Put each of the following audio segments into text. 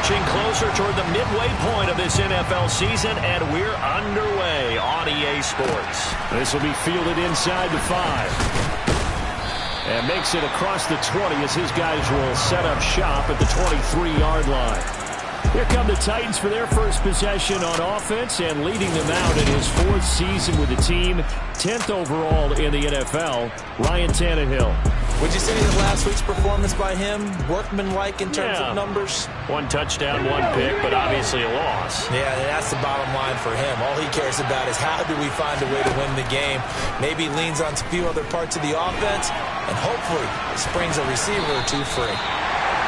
inching closer toward the midway point of this NFL season, and we're underway on EA Sports. This will be fielded inside the 5. And makes it across the 20 as his guys will set up shop at the 23-yard line. Here come the Titans for their first possession on offense, and leading them out in his 4th season with the team, 10th overall in the NFL, Ryan Tannehill. Would you say that last week's performance by him, workmanlike in terms of numbers? 1 touchdown, 1 pick, but obviously a loss. Yeah, that's the bottom line for him. All he cares about is how do we find a way to win the game. Maybe leans on a few other parts of the offense, and hopefully springs a receiver or two free.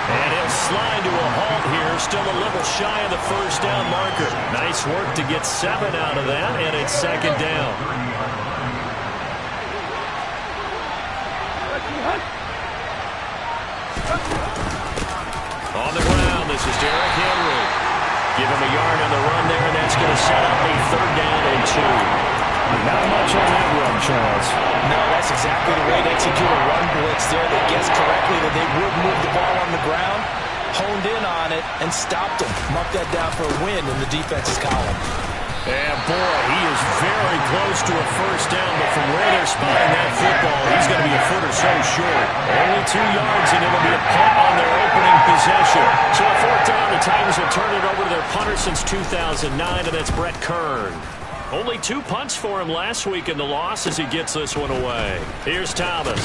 And he'll slide to a halt here, still a little shy of the first down marker. Nice work to get 7 out of that, and it's 2nd down. On the ground, this is Derrick Henry. Give him a yard on the run there, and that's going to set up a 3rd down and 2. Not much on that run, Charles. No, that's exactly the way to execute a run blitz there. They guessed correctly that they would move the ball on the ground, honed in on it, and stopped them. Marked that down for a win in the defense's column. And boy, he is very close to a first down, but from where they're spotting that football, he's going to be a foot or so short. Only 2 yards, and it'll be a punt on their opening possession. So a 4th down, the Titans will turn it over to their punter since 2009, and that's Brett Kern. Only 2 punts for him last week in the loss as he gets this one away. Here's Thomas.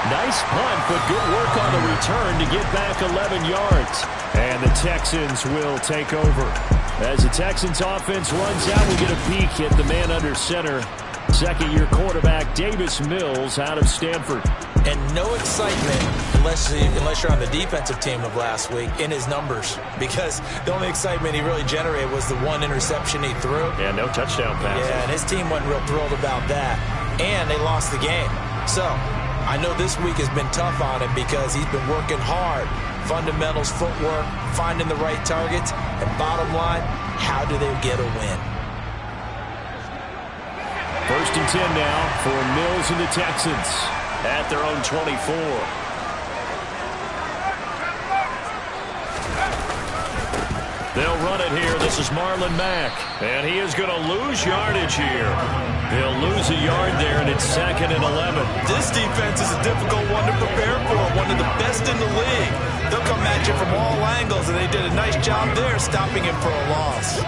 Nice punt, but good work on the return to get back 11 yards. And the Texans will take over. As the Texans offense runs out, we get a peek at the man under center. 2nd-year quarterback Davis Mills out of Stanford. And no excitement unless you're on the defensive team of last week in his numbers, because the only excitement he really generated was the 1 interception he threw. Yeah, no touchdown passes. Yeah, and his team wasn't real thrilled about that. And they lost the game. So I know this week has been tough on him because he's been working hard. Fundamentals, footwork, finding the right targets, and bottom line, how do they get a win? 1st and 10 now for Mills and the Texans. At their own 24. They'll run it here. This is Marlon Mack. And he is going to lose yardage here. He'll lose a yard there, and it's 2nd and 11. This defense is a difficult one to prepare for. One of the best in the league. They'll come at you from all angles, and they did a nice job there stopping him for a loss.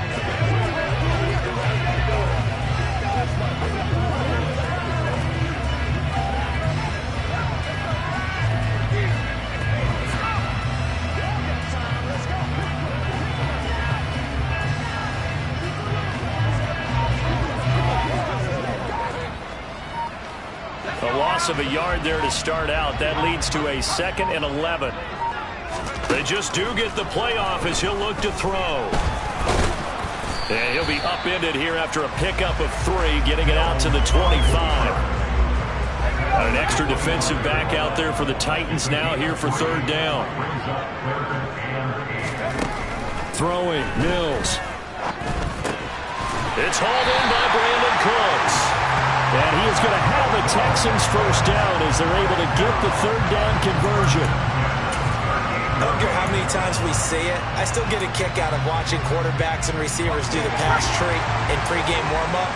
A loss of a yard there to start out. That leads to a 2nd and 11. They just do get the playoff as he'll look to throw. And he'll be upended here after a pickup of 3, getting it out to the 25. An extra defensive back out there for the Titans now here for 3rd down. Throwing, Mills. It's hauled in by Brandon Cooks. And he is going to have a Texans first down as they're able to get the 3rd down conversion. I don't care how many times we see it. I still get a kick out of watching quarterbacks and receivers do the pass tree in pregame warm-up.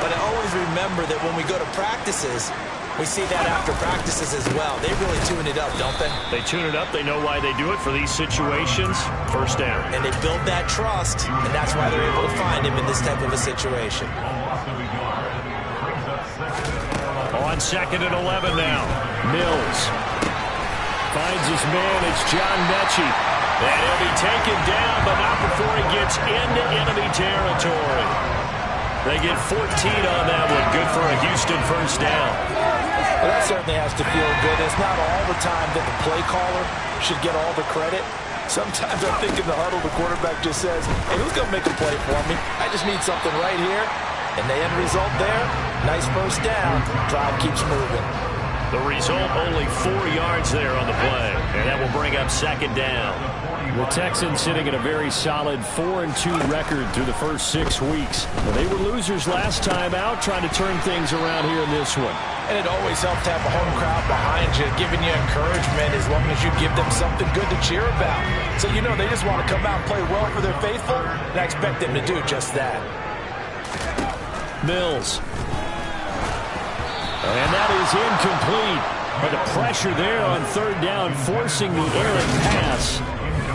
But I always remember that when we go to practices, we see that after practices as well. They really tune it up, don't they? They tune it up. They know why they do it for these situations. First down. And they build that trust, and that's why they're able to find him in this type of a situation. On 2nd and 11 now. Mills finds his man. It's John Mechie. And he'll be taken down, but not before he gets into enemy territory. They get 14 on that one. Good for a Houston first down. Well, that certainly has to feel good. It's not all the time that the play caller should get all the credit. Sometimes I think in the huddle, the quarterback just says, hey, who's going to make a play for me? I just need something right here. And the end result there, nice first down. Drive keeps moving. The result, only 4 yards there on the play. And that will bring up 2nd down. The Texans sitting at a very solid 4-2 record through the first 6 weeks. Well, they were losers last time out, trying to turn things around here in this one. And it always helps to have a home crowd behind you, giving you encouragement as long as you give them something good to cheer about. So you know they just want to come out and play well for their faithful, and I expect them to do just that. Mills. And that is incomplete. But the pressure there on third down, forcing the errant pass.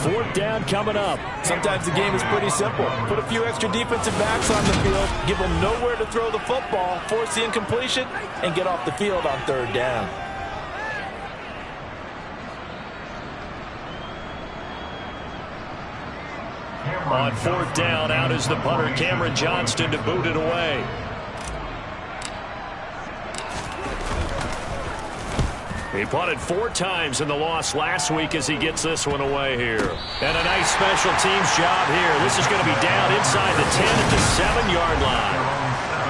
Fourth down coming up. Sometimes the game is pretty simple. Put a few extra defensive backs on the field, give them nowhere to throw the football, force the incompletion, and get off the field on third down. On fourth down, out is the punter, Cameron Johnston, to boot it away. He punted 4 times in the loss last week as he gets this one away here. And a nice special teams job here. This is going to be down inside the 10 at the 7-yard line.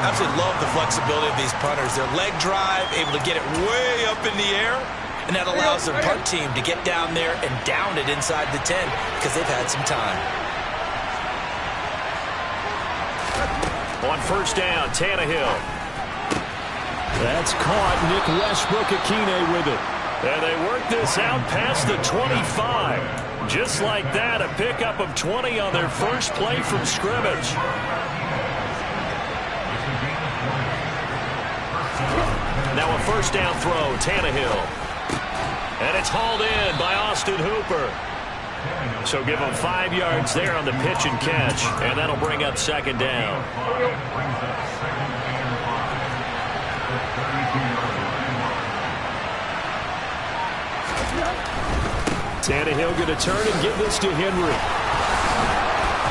Absolutely love the flexibility of these punters. Their leg drive, able to get it way up in the air, and that allows their punt team to get down there and down it inside the 10 because they've had some time. On first down, Tannehill. That's caught. Nick Westbrook-Akine with it. And they work this out past the 25. Just like that, a pickup of 20 on their first play from scrimmage. Now a first down throw, Tannehill. And it's hauled in by Austin Hooper. So give them 5 yards there on the pitch and catch. And that'll bring up second down. Tannehill going to turn and give this to Henry.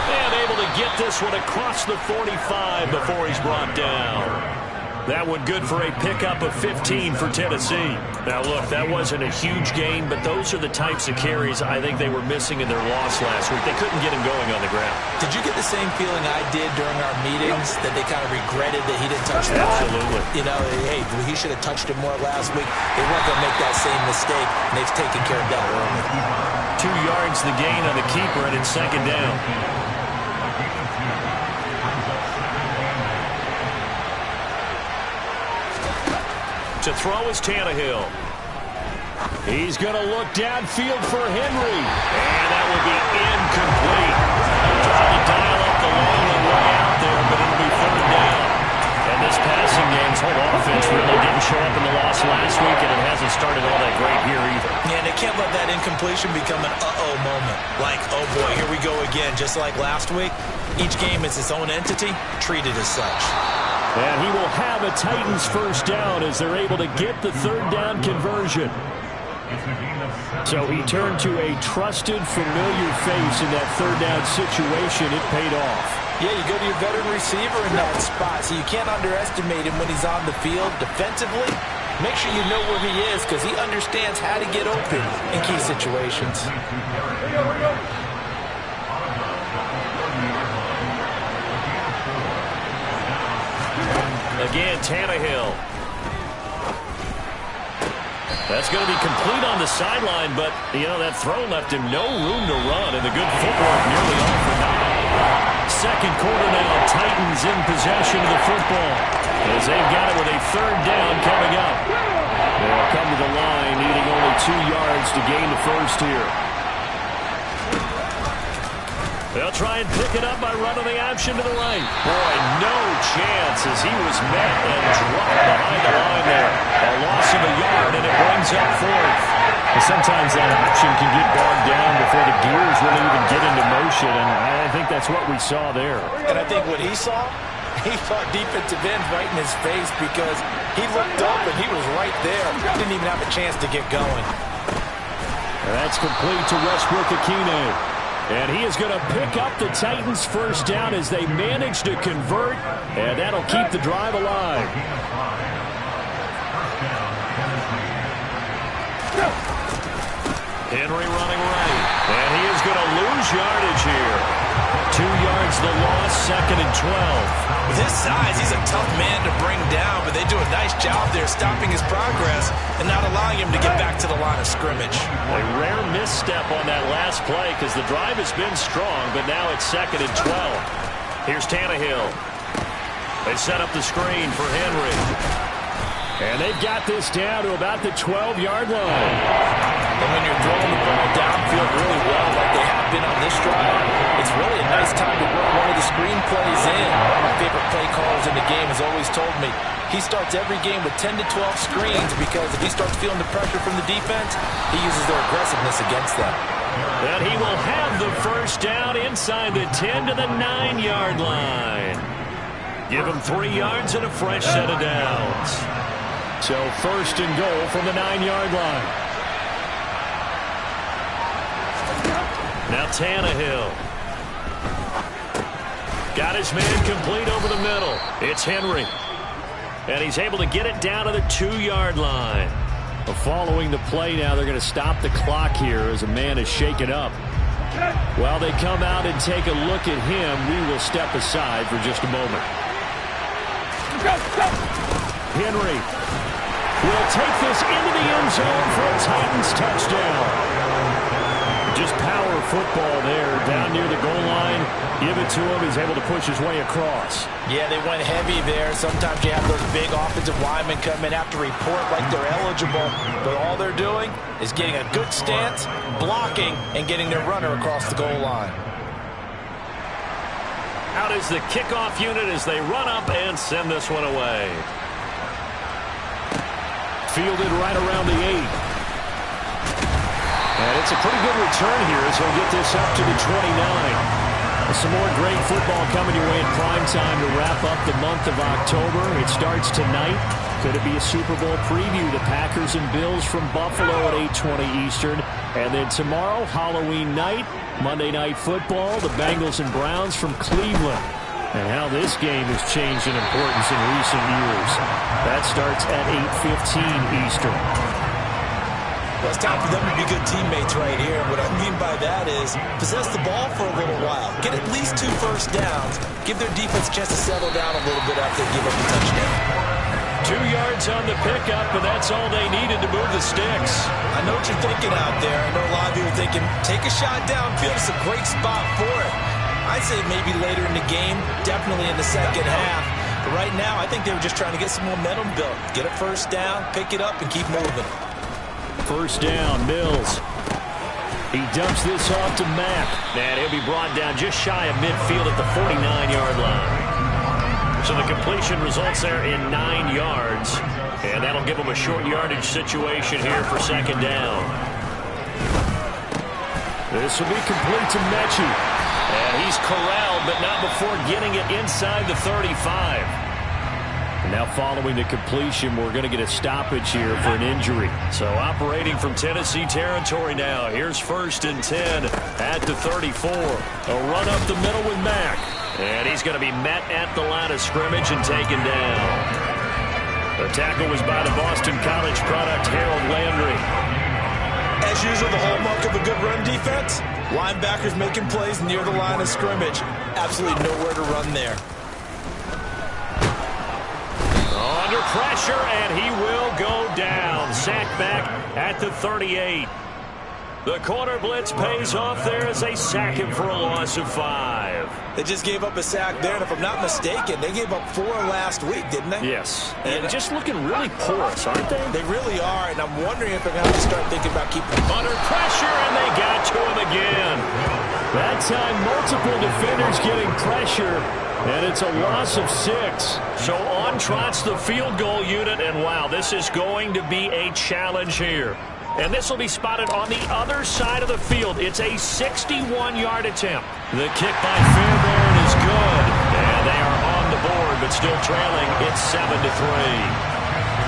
And able to get this one across the 45 before he's brought down. That one good for a pickup of 15 for Tennessee. Now, look, that wasn't a huge gain, but those are the types of carries I think they were missing in their loss last week. They couldn't get him going on the ground. Did you get the same feeling I did during our meetings, that they kind of regretted that he didn't touch the ball? Absolutely. You know, hey, he should have touched it more last week. They weren't going to make that same mistake, and they've taken care of that early. 2 yards the gain on the keeper, and it's second down. To throw is Tannehill. He's going to look downfield for Henry. And that will be incomplete. Trying to dial up the long and way out there, but it'll be third down. And this passing game's whole offense really didn't show up in the loss last week, and it hasn't started all that great here either. Yeah, and they can't let that incompletion become an uh-oh moment. Like, oh boy, here we go again. Just like last week, each game is its own entity, treated as such. And he will have a Titans first down as they're able to get the third down conversion. So he turned to a trusted, familiar face in that third down situation. It paid off. Yeah, you go to your veteran receiver in that spot, so you can't underestimate him when he's on the field defensively. Make sure you know where he is because he understands how to get open in key situations. Again, Tannehill. That's going to be complete on the sideline, but, you know, that throw left him no room to run, and the good footwork nearly all for naught. Second quarter now, Titans in possession of the football as they've got it with a third down coming up. They'll come to the line, needing only 2 yards to gain the first here. They'll try and pick it up by running the option to the right. Boy, no chance as he was met and dropped behind the line there. A loss of a yard, and it brings up fourth. And sometimes that option can get bogged down before the gears really even get into motion, and I think that's what we saw there. And I think what he saw defensive end right in his face because he looked up and he was right there. Didn't even have a chance to get going. And that's complete to Westbrook-Akine. And he is going to pick up the Titans' first down as they manage to convert, and that'll keep the drive alive. Henry running right, and he is going to lose yardage here. 2 yards the loss, second and 12. With his size, he's a tough man to bring down, but they do a nice job there stopping his progress and not allowing him to get back to the line of scrimmage. A rare misstep on that last play because the drive has been strong, but now it's second and 12. Here's Tannehill. They set up the screen for Henry. And they've got this down to about the 12-yard line. And when you're throwing the ball downfield really well like they have been on this drive, it's really a nice time to run one of the screen plays in. One of my favorite play callers in the game has always told me he starts every game with 10 to 12 screens because if he starts feeling the pressure from the defense, he uses their aggressiveness against them. And he will have the first down inside the 10 to the 9-yard line. Give him 3 yards and a fresh set of downs. So first and goal from the 9-yard line. Now Tannehill. Got his man complete over the middle. It's Henry. And he's able to get it down to the 2-yard line. Following the play now, they're going to stop the clock here as a man is shaken up. While they come out and take a look at him, we will step aside for just a moment. Henry will take this into the end zone for a Titans touchdown. Just power football there down near the goal line. Give it to him. He's able to push his way across. Yeah, they went heavy there. Sometimes you have those big offensive linemen come in, have to report like they're eligible. But all they're doing is getting a good stance, blocking, and getting their runner across the goal line. Out is the kickoff unit as they run up and send this one away. Fielded right around the 8. And it's a pretty good return here as he'll get this up to the 29. Some more great football coming your way in prime time to wrap up the month of October. It starts tonight. Could it be a Super Bowl preview? The Packers and Bills from Buffalo at 8:20 Eastern. And then tomorrow, Halloween night, Monday Night Football, the Bengals and Browns from Cleveland. And how this game has changed in importance in recent years. That starts at 8:15 Eastern. Well, it's time for them to be good teammates right here. What I mean by that is possess the ball for a little while. Get at least 2 first downs. Give their defense a chance to settle down a little bit after they give up a touchdown. 2 yards on the pickup, and that's all they needed to move the sticks. I know what you're thinking out there. I know a lot of you are thinking, take a shot downfield. It's a great spot for it. I'd say maybe later in the game, definitely in the second half. But right now, I think they were just trying to get some momentum built. Get a first down, pick it up, and keep moving. First down, Mills. He dumps this off to Mack. And he'll be brought down just shy of midfield at the 49-yard line. So the completion results there in 9 yards. And that'll give him a short yardage situation here for second down. This will be complete to Mechie. And he's corralled, but not before getting it inside the 35. Now following the completion, we're going to get a stoppage here for an injury. So operating from Tennessee territory now. Here's first and 10 at the 34. A run up the middle with Mack. And he's going to be met at the line of scrimmage and taken down. The tackle was by the Boston College product, Harold Landry. As usual, the hallmark of a good run defense, linebackers making plays near the line of scrimmage. Absolutely nowhere to run there. Under pressure, and he will go down. Sacked back at the 38. The corner blitz pays off there as they sack him for a loss of 5. They just gave up a sack there, and if I'm not mistaken, they gave up 4 last week, didn't they? Yes. And just looking really porous, aren't they? They really are, and I'm wondering if they're going to have to start thinking about keeping them under pressure, and they got to him again. That time, multiple defenders getting pressure. And it's a loss of 6. So on trots the field goal unit, and wow, this is going to be a challenge here. And this will be spotted on the other side of the field. It's a 61-yard attempt. The kick by Fairbairn is good. And they are on the board, but still trailing. It's 7-3.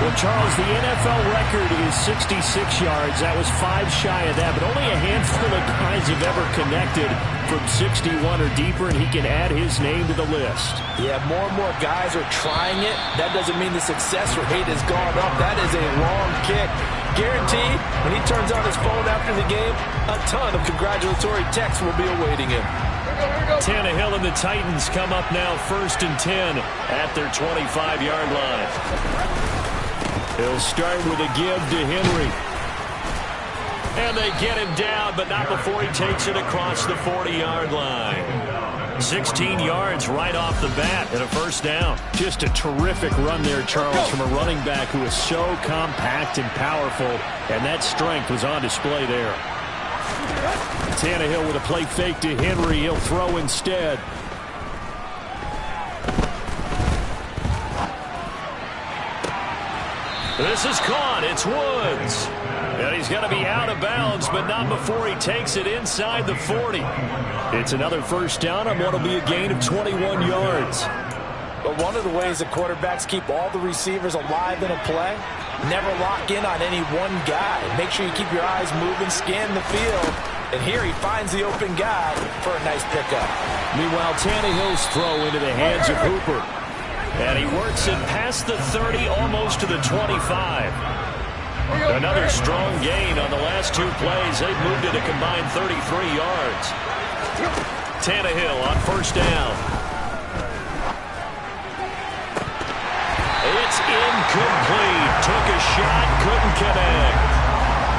Well, Charles, the NFL record is 66 yards. That was 5 shy of that, but only a handful of guys have ever connected from 61 or deeper, and he can add his name to the list. Yeah, more and more guys are trying it. That doesn't mean the success rate has gone up. That is a long kick. Guaranteed, when he turns on his phone after the game, a ton of congratulatory texts will be awaiting him. Tannehill and the Titans come up now first and 10 at their 25-yard line. He'll start with a give to Henry. And they get him down, but not before he takes it across the 40-yard line. 16 yards right off the bat and a first down. Just a terrific run there, Charles, from a running back who is so compact and powerful, and that strength was on display there. Tannehill with a play fake to Henry. He'll throw instead. This is caught. It's Woods. And he's going to be out of bounds, but not before he takes it inside the 40. It's another first down on what will be a gain of 21 yards. But one of the ways that quarterbacks keep all the receivers alive in a play, never lock in on any one guy. Make sure you keep your eyes moving, scan the field. And here he finds the open guy for a nice pickup. Meanwhile, Tannehill's throw into the hands of Hooper. And he works it past the 30, almost to the 25. Another strong gain on the last two plays. They've moved it a combined 33 yards. Tannehill on first down. It's incomplete. Took a shot, couldn't connect.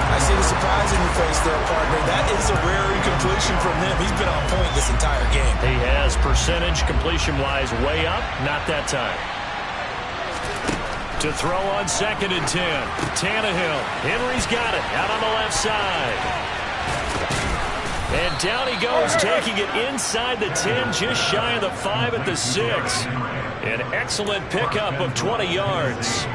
I see the surprise in your face there, partner. That is a rare incompletion from him. He's been on point this entire game. He has percentage completion-wise way up. Not that time. To throw on 2nd and 10. Tannehill. Henry's got it. Out on the left side. And down he goes, taking it inside the 10, just shy of the 5 at the 6. An excellent pickup of 20 yards.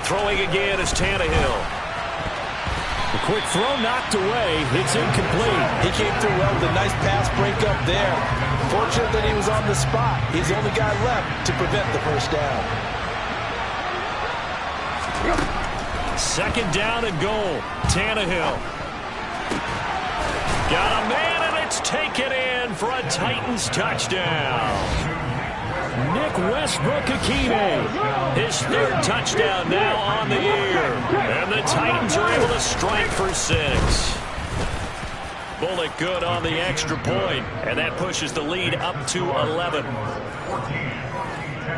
Throwing again is Tannehill. A quick throw knocked away. It's incomplete. He came through well with a nice pass breakup there. Fortunate that he was on the spot. He's the only guy left to prevent the first down. 2nd down and goal. Tannehill. Got a man, and it's taken in for a Titans touchdown. Nick Westbrook-Ikhine, his 3rd touchdown now on the year. And the Titans are able to strike for 6. Bullock good on the extra point, and that pushes the lead up to 11.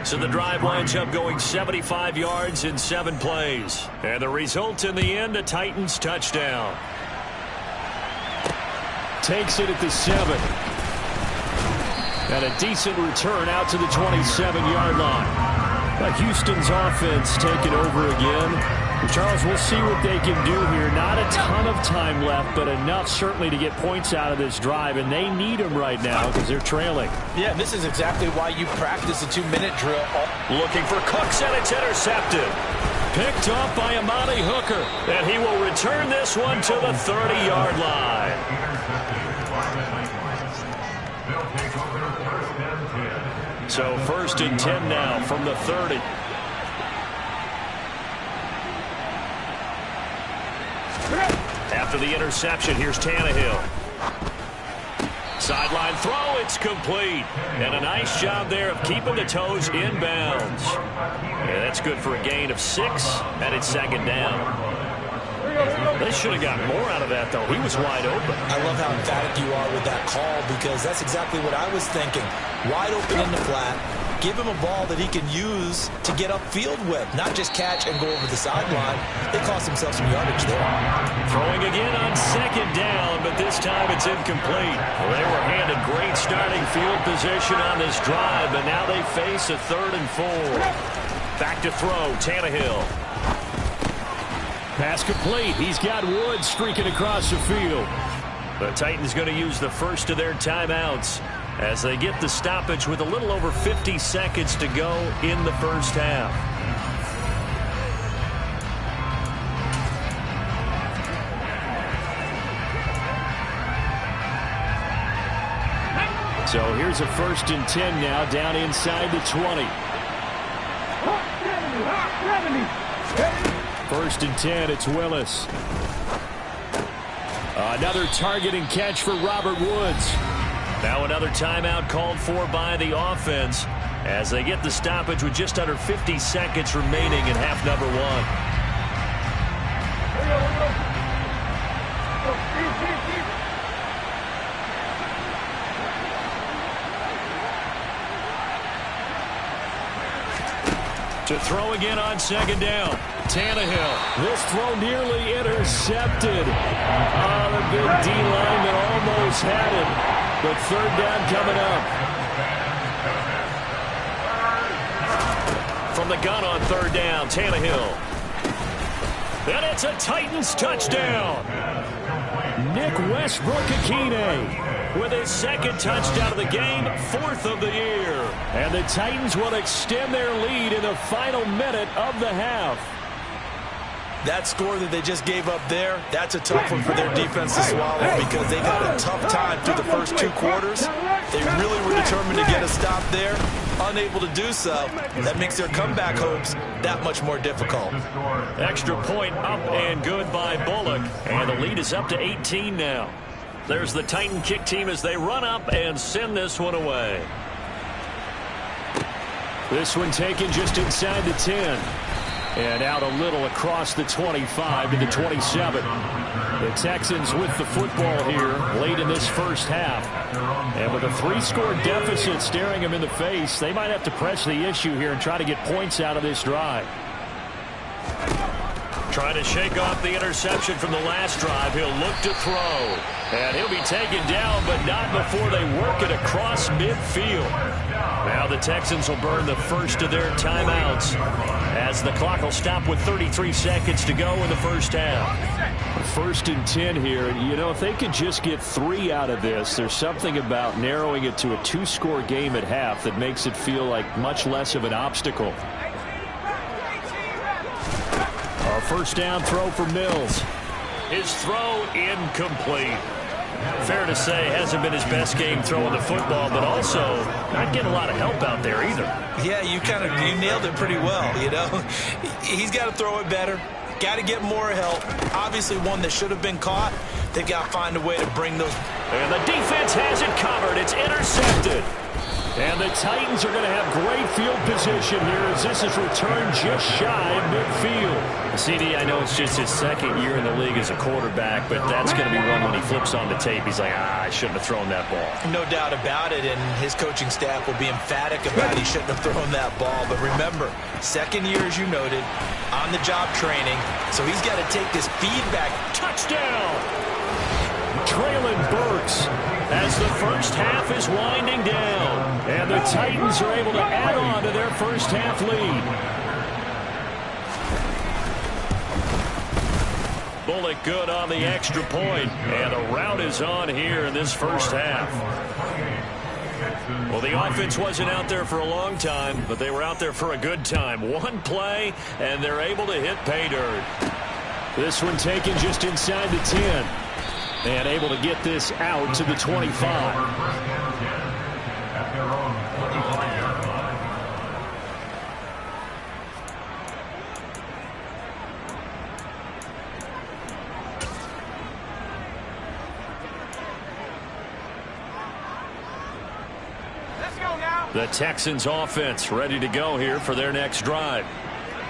So the drive winds up going 75 yards in 7 plays. And the result in the end, a Titans touchdown. Takes it at the 7. And a decent return out to the 27-yard line. Houston's offense taking over again. Charles, we'll see what they can do here. Not a ton of time left, but enough certainly to get points out of this drive, and they need them right now because they're trailing. Yeah, this is exactly why you practice a 2-minute drill. Looking for Cooks, and it's intercepted. Picked off by Amani Hooker, and he will return this one to the 30-yard line. So 1st and 10 now from the 30. After the interception, here's Tannehill. Sideline throw, it's complete. And a nice job there of keeping the toes inbounds. Yeah, that's good for a gain of 6, and it's 2nd down. They should have gotten more out of that, though. He was wide open. I love how emphatic you are with that call, because that's exactly what I was thinking. Wide open in the flat. Give him a ball that he can use to get upfield with, not just catch and go over the sideline. They cost themselves some yardage there. Throwing again on 2nd down, but this time it's incomplete. Well, they were handed great starting field position on this drive, but now they face a 3rd and 4. Back to throw, Tannehill. Pass complete. He's got Woods streaking across the field. The Titans going to use the first of their timeouts as they get the stoppage with a little over 50 seconds to go in the first half. So here's a 1st and 10 now down inside the 20. 1st and 10, it's Willis. Another target and catch for Robert Woods. Now another timeout called for by the offense as they get the stoppage with just under 50 seconds remaining in half number 1. To throw again on second down. Tannehill. This throw nearly intercepted. Oh, the big D lineman almost had it. But third down coming up. From the gun on third down, Tannehill. And it's a Titans touchdown. Nick Westbrook-Akine with his second touchdown of the game, fourth of the year. And the Titans will extend their lead in the final minute of the half. That score that they just gave up there, that's a tough one for their defense to swallow because they've had a tough time through the first two quarters. They really were determined to get a stop there, unable to do so. That makes their comeback hopes that much more difficult. Extra point up and good by Bullock, and the lead is up to 18 now. There's the Titan kick team as they run up and send this one away. This one taken just inside the 10. And out a little across the 25 to the 27. The Texans with the football here late in this first half. And with a 3-score deficit staring them in the face, they might have to press the issue here and try to get points out of this drive. Trying to shake off the interception from the last drive. He'll look to throw. And he'll be taken down, but not before they work it across midfield. Now the Texans will burn the first of their timeouts as the clock will stop with 33 seconds to go in the first half. 1st and 10 here. You know, if they could just get 3 out of this, there's something about narrowing it to a 2-score game at half that makes it feel like much less of an obstacle. A first down throw for Mills. His throw incomplete. Fair to say, hasn't been his best game throwing the football, but also not getting a lot of help out there either. Yeah, you nailed it pretty well, you know. He's got to throw it better. Got to get more help. Obviously one that should have been caught. They've got to find a way to bring those. And the defense has it covered. It's intercepted. And the Titans are going to have great field position here as this is returned just shy of midfield. CD, I know it's just his second year in the league as a quarterback, but that's going to be one when he flips on the tape. He's like, I shouldn't have thrown that ball. No doubt about it, and his coaching staff will be emphatic about he shouldn't have thrown that ball. But remember, second year, as you noted, on-the-job training, so he's got to take this feedback. Touchdown! Traylon Burks as the first half is winding down. And the Titans are able to add on to their first half lead. Bullock good on the extra point. And the route is on here in this first half. Well, the offense wasn't out there for a long time, but they were out there for a good time. One play, and they're able to hit pay dirt. This one taken just inside the 10. And able to get this out to the 25. The Texans offense ready to go here for their next drive.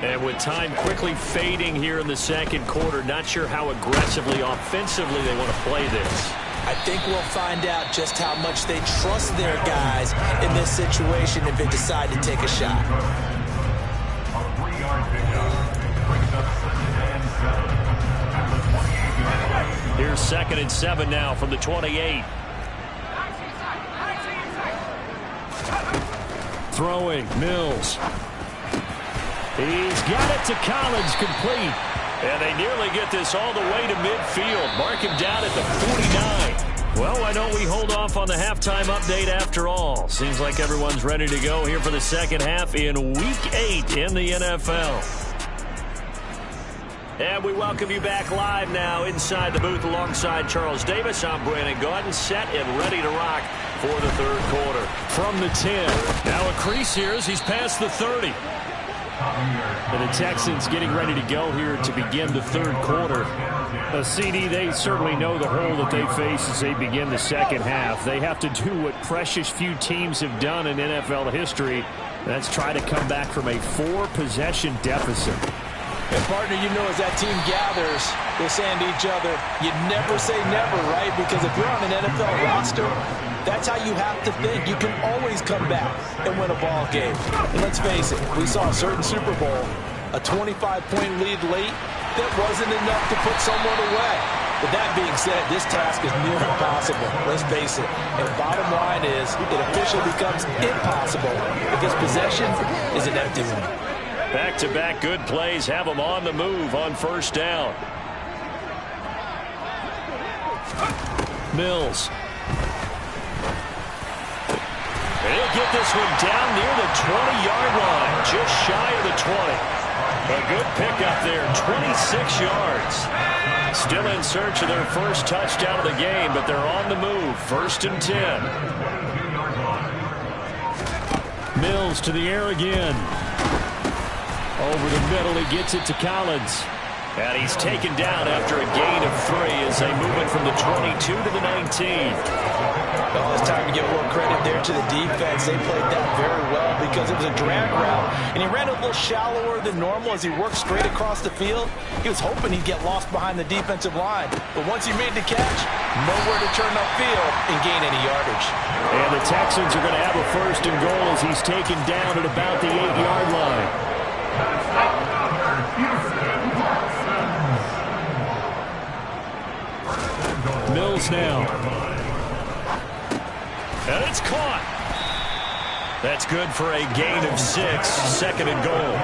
And with time quickly fading here in the second quarter, not sure how aggressively, offensively they want to play this. I think we'll find out just how much they trust their guys in this situation if they decide to take a shot. Here's 2nd and 7 now from the 28. Throwing, Mills. He's got it to Collins, complete. And they nearly get this all the way to midfield. Mark him down at the 49. Well, why don't we hold off on the halftime update after all? Seems like everyone's ready to go here for the second half in Week 8 in the NFL. And we welcome you back live now inside the booth alongside Charles Davis. I'm Brandon Gaudin, set and ready to rock for the third quarter. From the 10. Now a crease here as he's past the 30. And the Texans getting ready to go here to begin the third quarter. CD, they certainly know the hole that they face as they begin the second half. They have to do what precious few teams have done in NFL history. That's try to come back from a 4-possession deficit. And partner, you know, as that team gathers, they're saying to each other, you never say never, right? Because if you're on an NFL roster, that's how you have to think. You can always come back and win a ball game. And let's face it, we saw a certain Super Bowl, a 25-point lead late, that wasn't enough to put someone away. But that being said, this task is near impossible. Let's face it. And bottom line is, it officially becomes impossible if this possession is an empty one. Back-to-back good plays have them on the move on first down. Mills. They'll get this one down near the 20-yard line, just shy of the 20. A good pickup there, 26 yards. Still in search of their first touchdown of the game, but they're on the move, 1st and 10. Mills to the air again. Over the middle, he gets it to Collins. And he's taken down after a gain of 3 as they move it from the 22 to the 19. Well, it's time to give more credit there to the defense. They played that very well because it was a drag route, and he ran a little shallower than normal as he worked straight across the field. He was hoping he'd get lost behind the defensive line, but once he made the catch, nowhere to turn upfield and gain any yardage. And the Texans are going to have a 1st and goal as he's taken down at about the 8-yard line. Mills now. And it's caught. That's good for a gain of 6, 2nd and goal.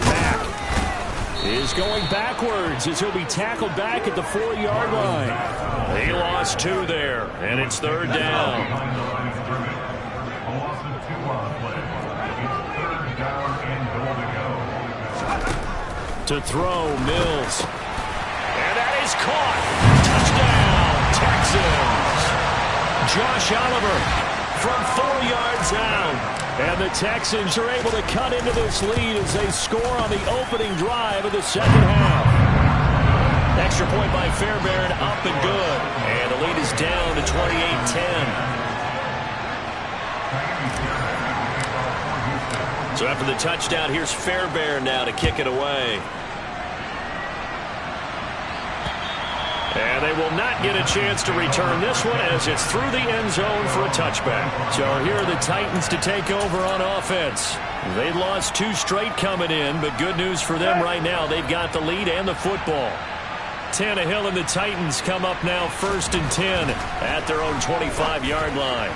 Mack is going backwards as he'll be tackled back at the 4-yard line. He lost 2 there, and it's 3rd down. To throw, Mills. And that is caught. Touchdown, Texans. Josh Oliver from 4 yards out. And the Texans are able to cut into this lead as they score on the opening drive of the second half. Extra point by Fairbairn, up and good. And the lead is down to 28-10. So after the touchdown, here's Fairbairn now to kick it away. And they will not get a chance to return this one as it's through the end zone for a touchback. So here are the Titans to take over on offense. They lost 2 straight coming in, but good news for them right now. They've got the lead and the football. Tannehill and the Titans come up now 1st and 10 at their own 25-yard line.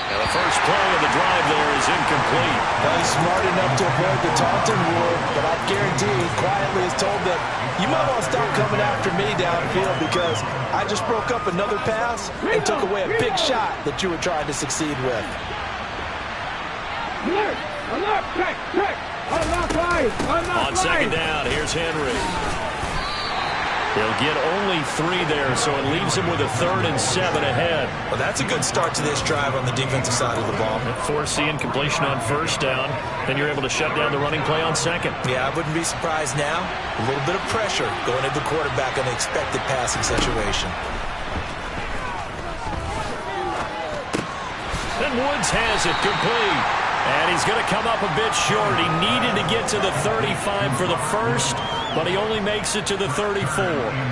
And the first play of the drive there is incomplete. Well, he's smart enough to avoid the taunting rule, but I guarantee he quietly is told that you might want to stop coming after me downfield because I just broke up another pass and took away a big shot that you were trying to succeed with. On second down, here's Henry. He'll get only 3 there, so it leaves him with a 3rd and 7 ahead. Well, that's a good start to this drive on the defensive side of the ball. Force the incompletion on first down. Then you're able to shut down the running play on second. Yeah, I wouldn't be surprised now. A little bit of pressure going into the quarterback on the expected passing situation. And Woods has it complete. And he's going to come up a bit short. He needed to get to the 35 for the first, but he only makes it to the 34.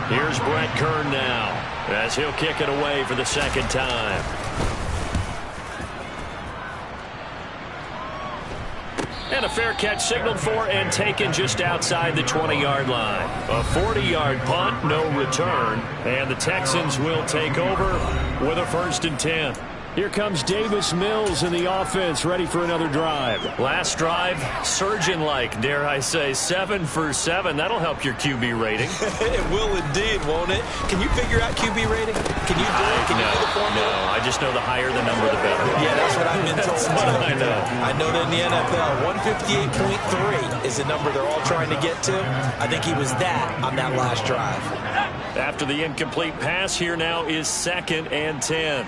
Here's Brett Kern now as he'll kick it away for the second time. And a fair catch signaled for and taken just outside the 20-yard line. A 40-yard punt, no return. And the Texans will take over with a 1st and 10. Here comes Davis Mills in the offense, ready for another drive. Last drive, surgeon-like, dare I say, 7 for 7. That'll help your QB rating. It will indeed, won't it? Can you figure out QB rating? Can you do it? Can you do the formula? No, I just know the higher the number, the better. Yeah, that's what I've been told. I know. I know that in the NFL, 158.3 is the number they're all trying to get to. I think he was that on that last drive. After the incomplete pass, here now is 2nd and 10.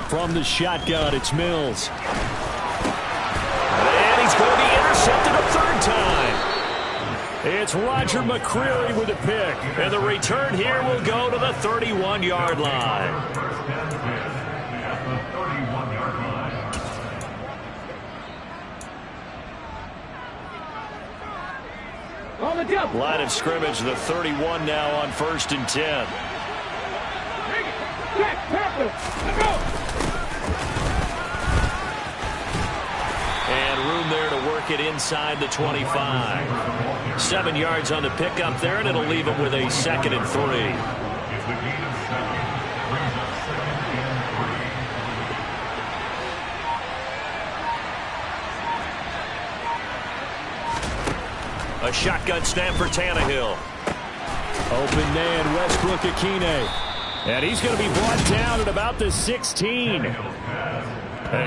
From the shotgun, it's Mills. intercepted a third time. It's Roger McCreary with a pick. And the return here will go to the 31-yard line. Line of scrimmage, the 31 now on 1st and 10. And room there to work it inside the 25. 7 yards on the pickup there, and it'll leave him with a 2nd and 3. A shotgun snap for Tannehill. Open man, Westbrook-Akine. And he's going to be brought down at about the 16.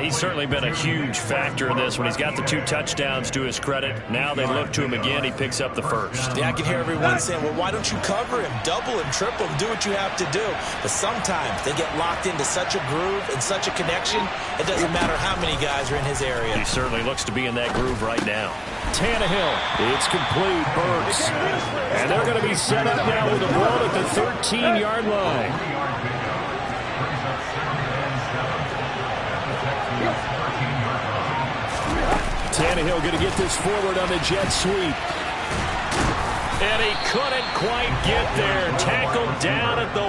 He's certainly been a huge factor in this when he's got the 2 touchdowns to his credit. Now they look to him again. He picks up the first. Yeah, I can hear everyone saying, well, why don't you cover him? Double him, triple him, do what you have to do. But sometimes they get locked into such a groove and such a connection, it doesn't matter how many guys are in his area. He certainly looks to be in that groove right now. Tannehill, it's complete, Burks. And they're going to be set up now with the ball at the 13-yard line. Tannehill going to get this forward on the jet sweep. And he couldn't quite get there. Tackled down at the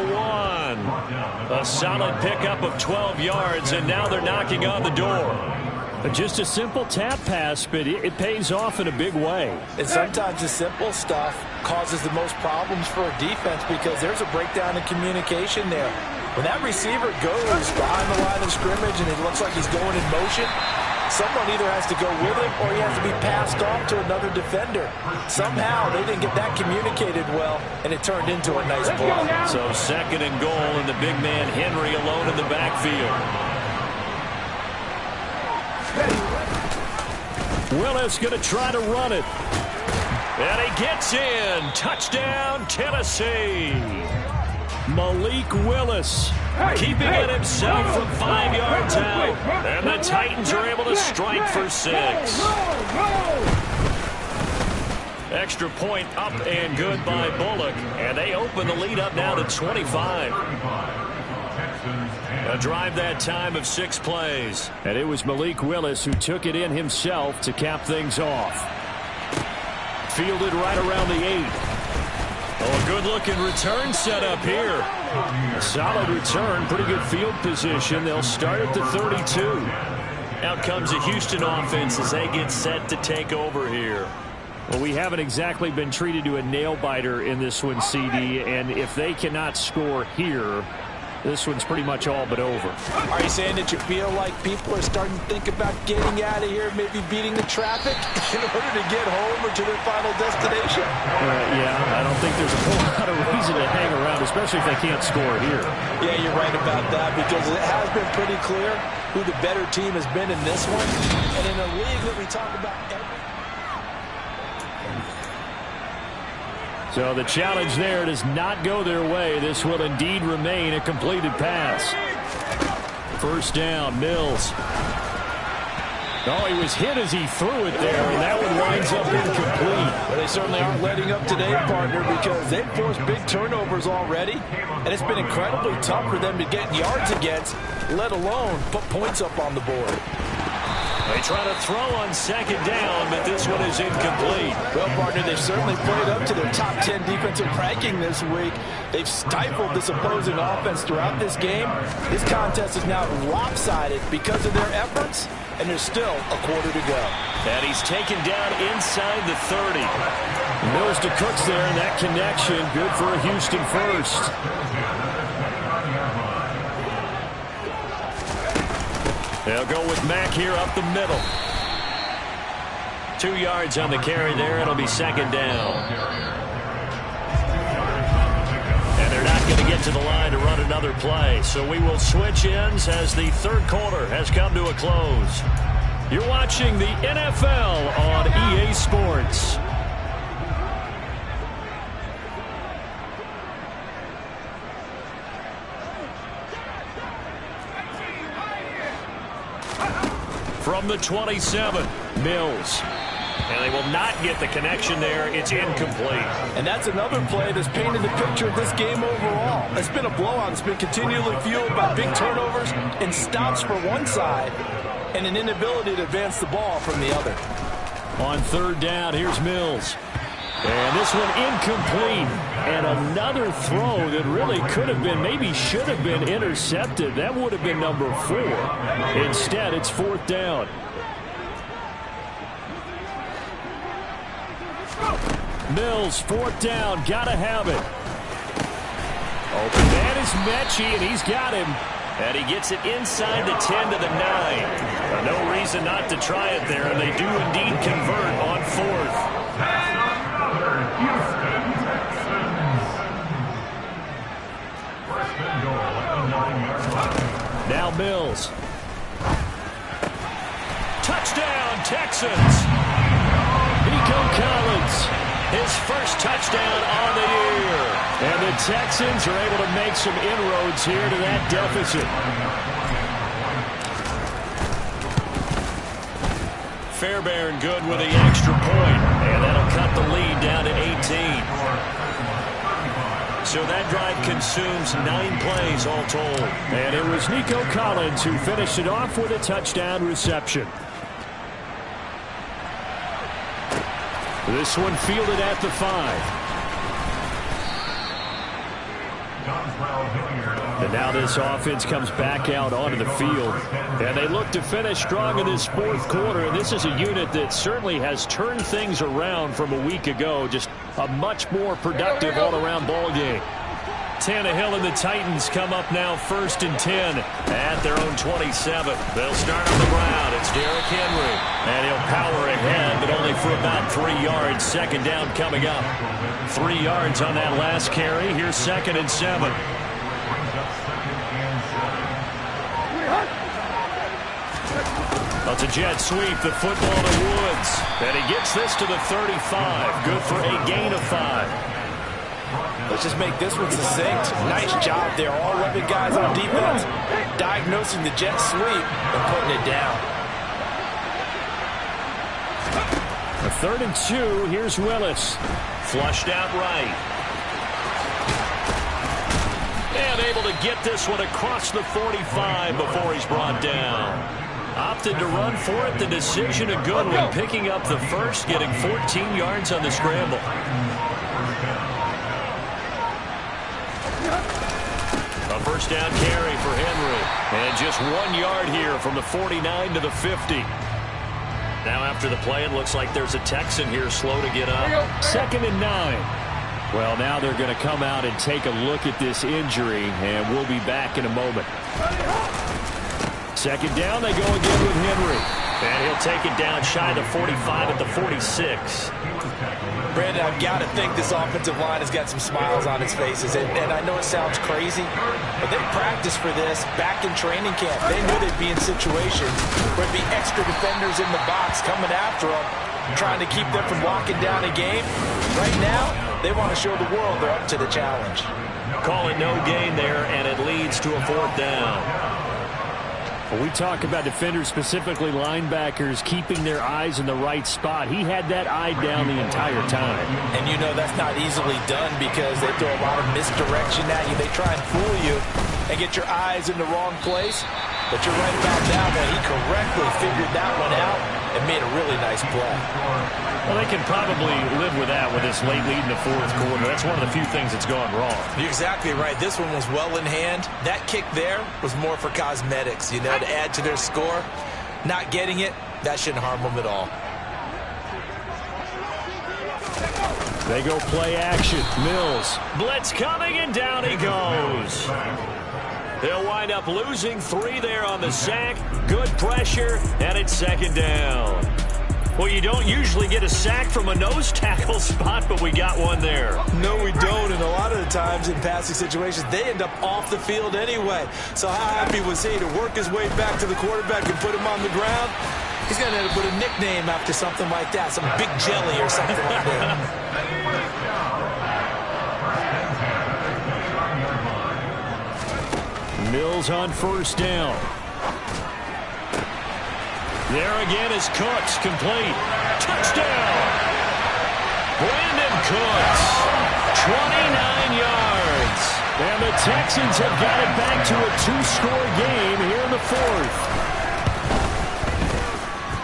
1. A solid pickup of 12 yards, and now they're knocking on the door. Just a simple tap pass, but it pays off in a big way. And sometimes the simple stuff causes the most problems for a defense because there's a breakdown in communication there. When that receiver goes behind the line of scrimmage and it looks like he's going in motion, someone either has to go with him or he has to be passed off to another defender. Somehow they didn't get that communicated well, and it turned into a nice block. So 2nd and goal, and the big man Henry alone in the backfield. Willis going to try to run it. And he gets in. Touchdown, Tennessee. Malik Willis keeping it himself from 5 yards out. And the Titans are able to strike for 6. Extra point up and good by Bullock. And they open the lead up now to 25. A drive that time of 6 plays. And it was Malik Willis who took it in himself to cap things off. Fielded right around the 8. Oh, a good-looking return set up here. A solid return, pretty good field position. They'll start at the 32. Out comes the Houston offense as they get set to take over here. Well, we haven't exactly been treated to a nail-biter in this one, CD, and if they cannot score here, this one's pretty much all but over. Are you saying that you feel like people are starting to think about getting out of here, maybe beating the traffic in order to get home or to their final destination? Yeah, I don't think there's a whole lot of reason to hang around, especially if they can't score here. Yeah, you're right about that because it has been pretty clear who the better team has been in this one. And in a league that we talk about So the challenge there does not go their way. This will indeed remain a completed pass. First down, Mills. Oh, he was hit as he threw it there, and that one winds up incomplete. Well, they certainly aren't letting up today, partner, because they've forced big turnovers already, and it's been incredibly tough for them to get yards against, let alone put points up on the board. They try to throw on 2nd down, but this one is incomplete. Well, partner, they've certainly played up to their top 10 defensive ranking this week. They've stifled this opposing offense throughout this game. This contest is now lopsided because of their efforts, and there's still a quarter to go. And he's taken down inside the 30. Mills to Cooks there, and that connection good for a Houston first. They'll go with Mack here up the middle. 2 yards on the carry there. It'll be 2nd down. And they're not going to get to the line to run another play. So we will switch ends as the 3rd quarter has come to a close. You're watching the NFL on EA Sports. From the 27, Mills. And they will not get the connection there. It's incomplete. And that's another play that's painted the picture of this game overall. It's been a blowout. It's been continually fueled by big turnovers and stops for one side and an inability to advance the ball from the other. On third down, here's Mills. And this one incomplete. And another throw that really could have been, maybe should have been intercepted. That would have been number 4. Instead, it's fourth down. Mills, fourth down, gotta have it. Open man is Mechie, and he's got him. And he gets it inside the 10 to the 9. No reason not to try it there, and they do indeed convert on fourth. Now Mills. Touchdown, Texans. Nico Collins, his first touchdown on the year. And the Texans are able to make some inroads here to that deficit. Fairbairn good with the extra point, and that'll cut the lead down to 18. So that drive consumes 9 plays all told. And it was Nico Collins who finished it off with a touchdown reception. This one fielded at the 5. And now this offense comes back out onto the field. And they look to finish strong in this fourth quarter. And this is a unit that certainly has turned things around from a week ago. Just a much more productive all-around ball game. Tannehill and the Titans come up now 1st and 10 at their own 27. They'll start on the ground. It's Derrick Henry. And he'll power ahead, but only for about 3 yards. Second down coming up. 3 yards on that last carry. Here's 2nd and 7. That's a jet sweep, the football to Woods. And he gets this to the 35. Good for a gain of 5. Let's just make this one succinct. Nice job there. All 11 guys on defense diagnosing the jet sweep and putting it down. A 3rd and 2. Here's Willis. Flushed out right. And able to get this one across the 45 before he's brought down. Opted to run for it. The decision a good one. Picking up the first, getting 14 yards on the scramble. A first down carry for Henry. And just 1 yard here from the 49 to the 50. Now after the play, it looks like there's a Texan here slow to get up. 2nd and 9. Well, now they're going to come out and take a look at this injury, and we'll be back in a moment. 2nd down, they go again with Henry. And he'll take it down shy of the 45 at the 46. Brandon, I've got to think this offensive line has got some smiles on its faces. And I know it sounds crazy, but they practiced for this back in training camp. They knew they'd be in situations where there'd be extra defenders in the box coming after them, trying to keep them from locking down a game. Right now, they want to show the world they're up to the challenge. Call it no gain there, and it leads to a 4th down. When we talk about defenders, specifically linebackers, keeping their eyes in the right spot, he had that eye down the entire time. And you know that's not easily done because they throw a lot of misdirection at you. They try and fool you and get your eyes in the wrong place. But you're right about that one. He correctly figured that one out and made a really nice play. Well, they can probably live with that with this late lead in the fourth quarter. That's one of the few things that's gone wrong. You're exactly right. This one was well in hand. That kick there was more for cosmetics, you know, to add to their score. Not getting it, that shouldn't harm them at all. They go play action. Mills. Blitz coming, and down he goes. They'll wind up losing 3 there on the sack. Good pressure, and it's 2nd down. Well, you don't usually get a sack from a nose tackle spot, but we got one there. No, we don't, and a lot of the times in passing situations, they end up off the field anyway. So how happy was he to work his way back to the quarterback and put him on the ground? He's going to end up with a nickname after something like that, some big jelly or something like that. Mills on 1st down. There again is Cooks, complete. Touchdown! Brandon Cooks, 29 yards. And the Texans have got it back to a two-score game here in the fourth.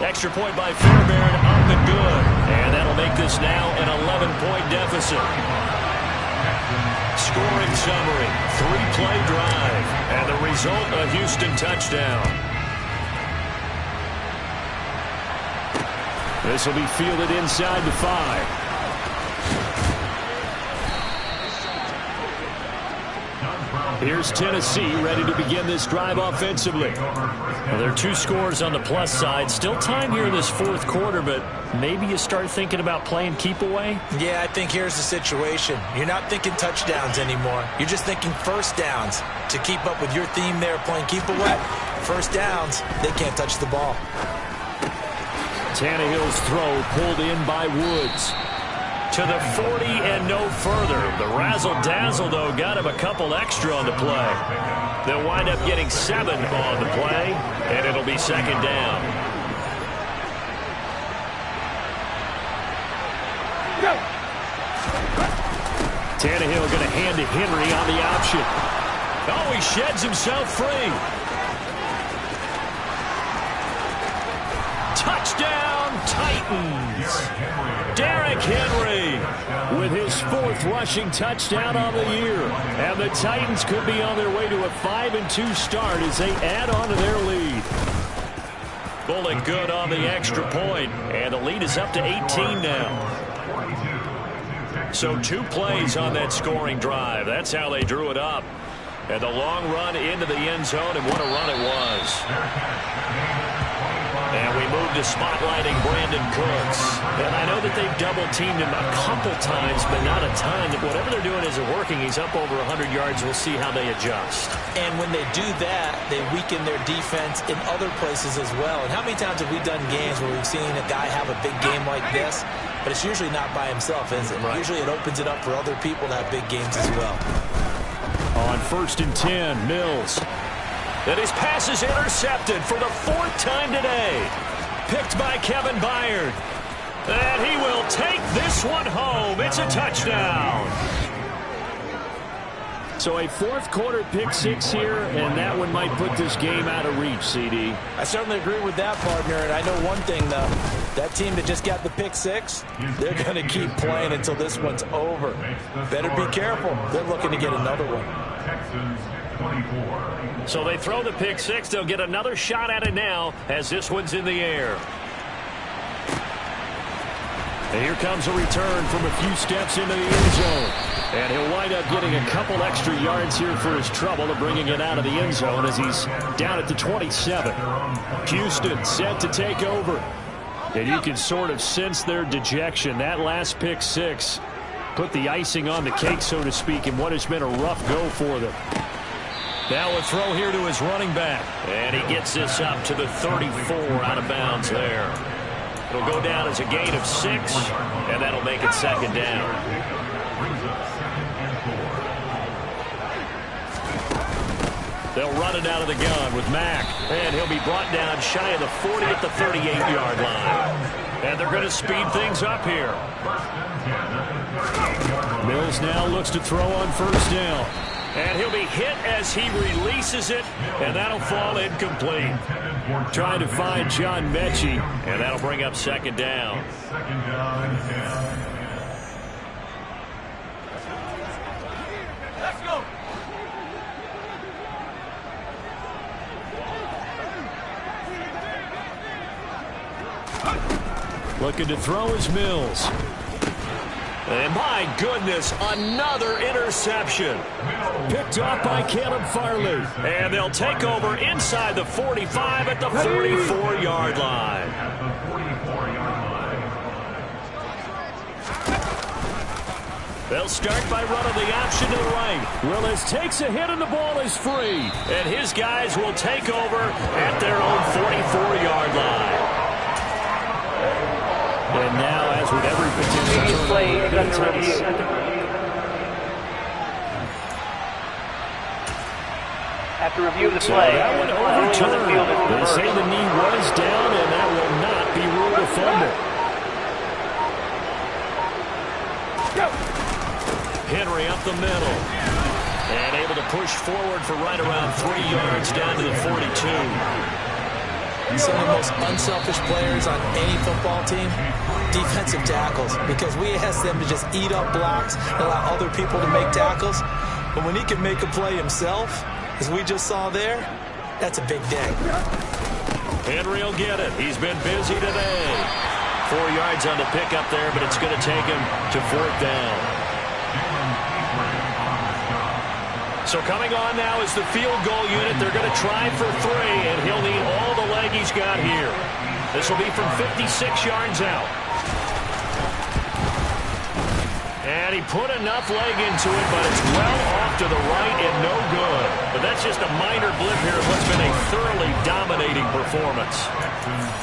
Extra point by Fairbairn, up and good. And that'll make this now an 11-point deficit. Scoring summary, 3-play drive. And the result, a Houston touchdown. This will be fielded inside the 5. Here's Tennessee ready to begin this drive offensively. Well, there are 2 scores on the plus side. Still time here in this fourth quarter, but maybe you start thinking about playing keep away? Yeah, I think here's the situation. You're not thinking touchdowns anymore. You're just thinking first downs. To keep up with your theme there, playing keep away, first downs, they can't touch the ball. Tannehill's throw pulled in by Woods. To the 40 and no further. The razzle-dazzle, though, got him a couple extra on the play. They'll wind up getting 7 on the play, and it'll be second down. Go. Tannehill going to hand to Henry on the option. Oh, he sheds himself free. Touchdown, Titans. Derrick Henry with his 4th rushing touchdown on the year. And the Titans could be on their way to a 5-2 start as they add on to their lead. Pulling good on the extra point, and the lead is up to 18 now. So 2 plays on that scoring drive. That's how they drew it up. And the long run into the end zone, and what a run it was. And we move to spotlighting Brandon Cooks. And I know that they've double-teamed him a couple times, but not a ton. Whatever they're doing isn't working. He's up over 100 yards. We'll see how they adjust. And when they do that, they weaken their defense in other places as well. And how many times have we done games where we've seen a guy have a big game like this, but it's usually not by himself, is it? Right. Usually it opens it up for other people to have big games as well. On 1st and 10, Mills. And his pass is intercepted for the 4th time today. Picked by Kevin Byard. And he will take this one home. It's a touchdown. So a 4th quarter pick 6 here, and that one might put this game out of reach, CD. I certainly agree with that, partner. And I know one thing, though. That team that just got the pick 6, they're going to keep playing until this one's over. Better be careful. They're looking to get another one. So they throw the pick 6. They'll get another shot at it now as this one's in the air. And here comes a return from a few steps into the end zone. And he'll wind up getting a couple extra yards here for his trouble of bringing it out of the end zone as he's down at the 27. Houston set to take over. And you can sort of sense their dejection. That last pick 6 put the icing on the cake, so to speak, in what has been a rough go for them. Now a throw here to his running back. And he gets this up to the 34 out of bounds there. It'll go down as a gain of 6, and that'll make it second down. They'll run it out of the gun with Mack. And he'll be brought down shy of the 40 at the 38-yard line. And they're going to speed things up here. Mills now looks to throw on 1st down. And he'll be hit as he releases it, and that'll fall incomplete. Trying to find John Mechie, and that'll bring up second down. Let's go. Looking to throw is Mills. And my goodness, another interception. Picked off by Caleb Farley. And they'll take over inside the 45 at the 44-yard line. They'll start by running the option to the right. Willis takes a hit and the ball is free. And his guys will take over at their own 44-yard line. And now, as with every potential turnover, After review of the So play, that one overturned. They say the knee was down, and that will not be ruled a fumble. Henry up the middle. And able to push forward for right around 3 yards down to the 42. Some of the most unselfish players on any football team, defensive tackles, because we ask them to just eat up blocks and allow other people to make tackles. But when he can make a play himself, as we just saw there, that's a big day. Henry will get it. He's been busy today. 4 yards on the pickup there, but it's going to take him to 4th down. So coming on now is the field goal unit. They're going to try for 3, and he'll need all the leg he's got here. This will be from 56 yards out. And he put enough leg into it, but it's well off to the right and no good. But that's just a minor blip here of what's been a thoroughly dominating performance.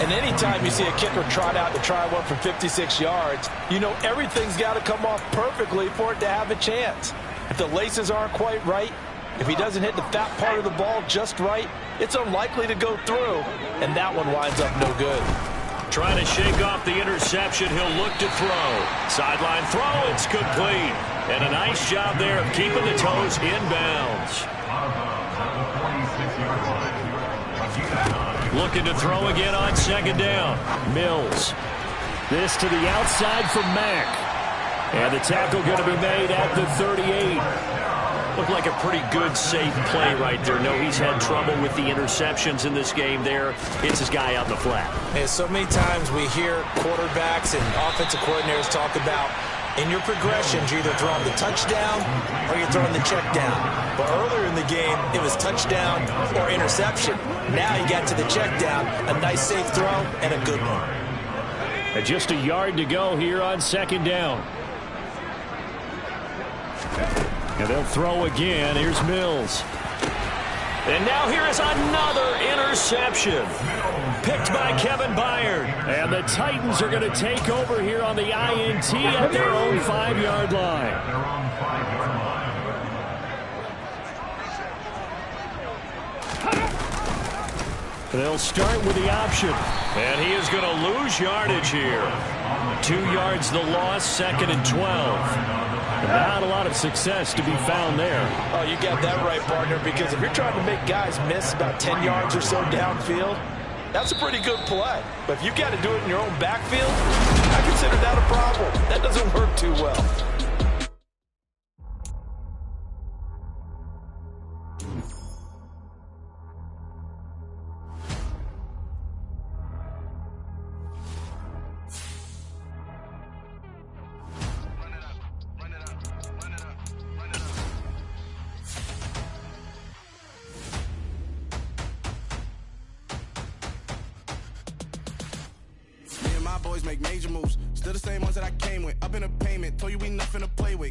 And anytime you see a kicker trot out to try one from 56 yards, you know everything's got to come off perfectly for it to have a chance. If the laces aren't quite right, if he doesn't hit the fat part of the ball just right, it's unlikely to go through, and that one winds up no good. Trying to shake off the interception, he'll look to throw. Sideline throw, it's complete. And a nice job there of keeping the toes in bounds. Looking to throw again on 2nd down. Mills. This to the outside for Mack. And the tackle going to be made at the 38. Looked like a pretty good, safe play right there. No, he's had trouble with the interceptions in this game there. It's his guy out in the flat. And so many times we hear quarterbacks and offensive coordinators talk about in your progressions, you're either throwing the touchdown or you're throwing the check down. But earlier in the game, it was touchdown or interception. Now you got to the check down, a nice safe throw, and a good one. And just a yard to go here on 2nd down. And they'll throw again. Here's Mills. And now here is another interception. Picked by Kevin Byard. And the Titans are going to take over here on the INT at their own 5-yard line. They'll start with the option. And he is going to lose yardage here. 2 yards the loss, 2nd and 12. Not a lot of success to be found there. Oh, you got that right, partner, because if you're trying to make guys miss about 10 yards or so downfield, that's a pretty good play. But if you got to do it in your own backfield, I consider that a problem. That doesn't work too well. Boys make major moves. Still the same ones that I came with. Up in a payment. Told you we nothing to play with.